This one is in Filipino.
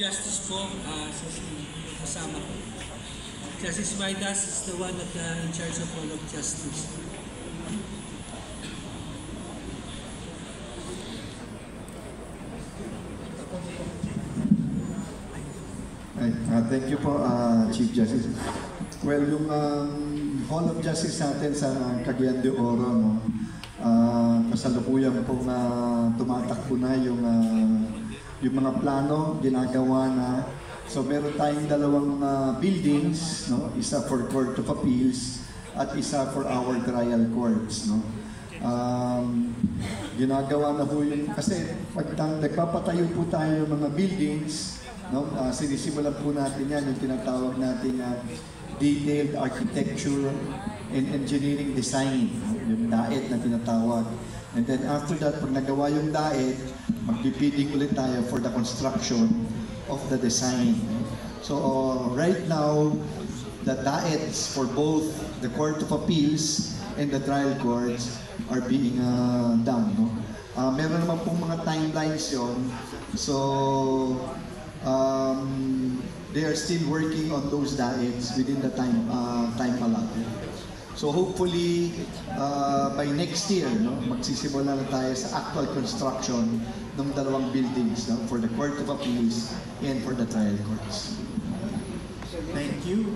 Justice po, kasama ko. Justice Maidas is the one that in charge of Hall of Justice. Thank you po, Chief Justice. Well, yung Hall of Justice natin sa Cagayan de Oro, no, kasalukuyan po na tumatakbo na yung mga plano, ginagawa na. So meron tayong dalawang buildings, no, isa for Court of Appeals at isa for our trial courts, no. Ginagawa na po yun kasi pag nagpapatayo po tayo ng mga buildings, no, sinisimulan po natin yan, yung tinatawag natin detailed architecture and engineering design, yung DAET na tinatawag. And then after that, pag nagawa yung DAET, magpipiling ulit tayo for the construction of the design. So right now, the DAETs for both the Court of Appeals and the trial courts are being done. No? Meron naman pong mga timelines yun. So they are still working on those DAETs within the time allotted. So hopefully by next year, no, magsisimula na tayo sa actual construction ng dalawang buildings, no, for the Court of Appeals and for the trial courts. Thank you.